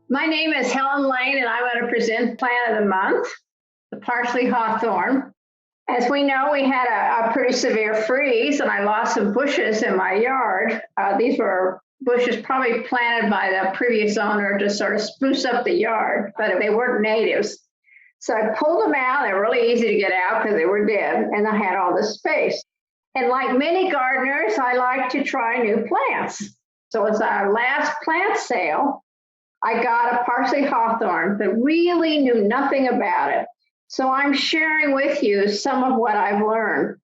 My name is Helen Lane, and I'm going to present Plant of the Month, the Parsley Hawthorn. As we know, we had a pretty severe freeze, and I lost some bushes in my yard. These were bushes probably planted by the previous owner to sort of spruce up the yard, but they weren't natives. So I pulled them out. They were really easy to get out because they were dead, and I had all this space. And like many gardeners, I like to try new plants. So it's our last plant sale. I got a Parsley Hawthorn, but really knew nothing about it. So I'm sharing with you some of what I've learned.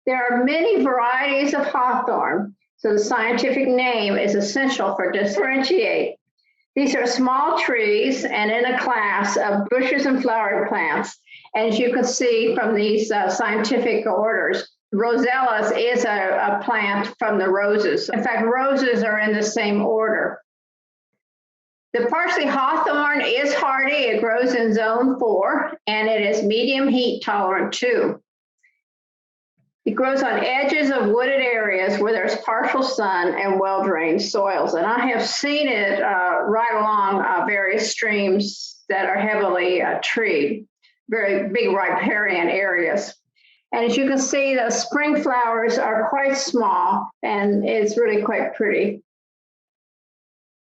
There are many varieties of hawthorn, so the scientific name is essential for differentiate. These are small trees and in a class of bushes and flowering plants. As you can see from these scientific orders, Rosellas is a plant from the roses. In fact, roses are in the same order. The Parsley Hawthorn is hardy. It grows in zone 4, and it is medium heat tolerant too. It grows on edges of wooded areas where there's partial sun and well-drained soils. And I have seen it right along various streams that are heavily treed, very big riparian areas. And as you can see, the spring flowers are quite small, and it's really quite pretty.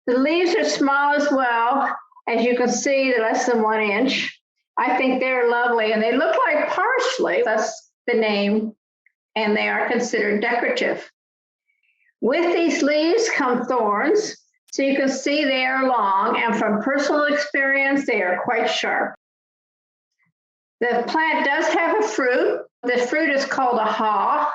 The leaves are small as well. As you can see, they're less than 1 inch. I think they're lovely, and they look like parsley. That's the name, and they are considered decorative. With these leaves come thorns, so you can see they are long, and from personal experience, they are quite sharp. The plant does have a fruit. The fruit is called a haw.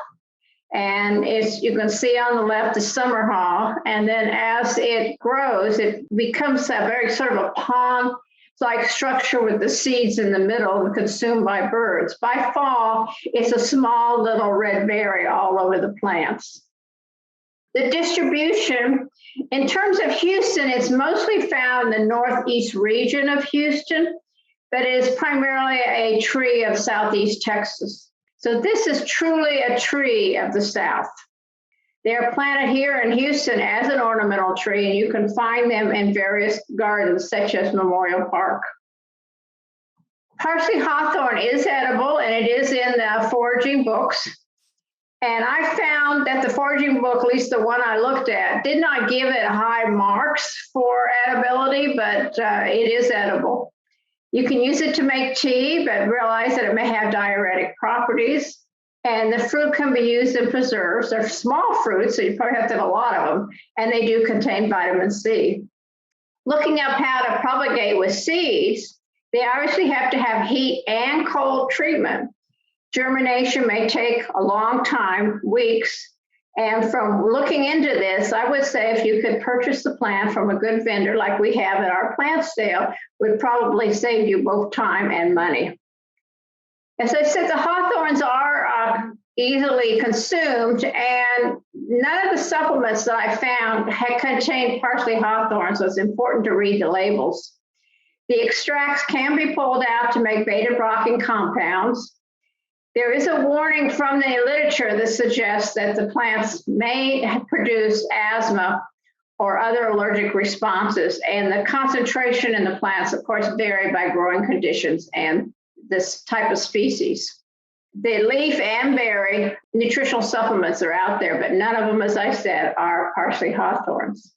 And you can see on the left, the summer haw. And then as it grows, it becomes a very sort of a pond-like structure with the seeds in the middle and consumed by birds. By fall, it's a small little red berry all over the plants. The distribution, in terms of Houston, it's mostly found in the northeast region of Houston, but it is primarily a tree of southeast Texas. So this is truly a tree of the South. They are planted here in Houston as an ornamental tree, and you can find them in various gardens, such as Memorial Park. Parsley Hawthorn is edible, and it is in the foraging books. And I found that the foraging book, at least the one I looked at, did not give it high marks for edibility, but it is edible. You can use it to make tea, but realize that it may have diuretic properties. And the fruit can be used in preserves. They're small fruits, so you probably have to have a lot of them, and they do contain vitamin C. Looking up how to propagate with seeds, they obviously have to have heat and cold treatment. Germination may take a long time, weeks. And from looking into this, I would say if you could purchase the plant from a good vendor like we have at our plant sale, would probably save you both time and money. As I said, the hawthorns are easily consumed, and none of the supplements that I found had contained parsley hawthorn, so it's important to read the labels. The extracts can be pulled out to make beta-blocking compounds. There is a warning from the literature that suggests that the plants may produce asthma or other allergic responses, and the concentration in the plants, of course, vary by growing conditions and this type of species. The leaf and berry nutritional supplements are out there, but none of them, as I said, are parsley hawthorns.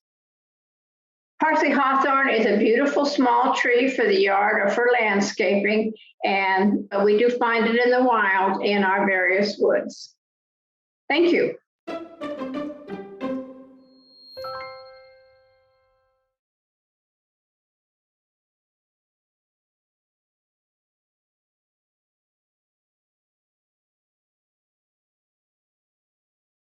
Parsley hawthorn is a beautiful small tree for the yard or for landscaping, and we do find it in the wild in our various woods. Thank you.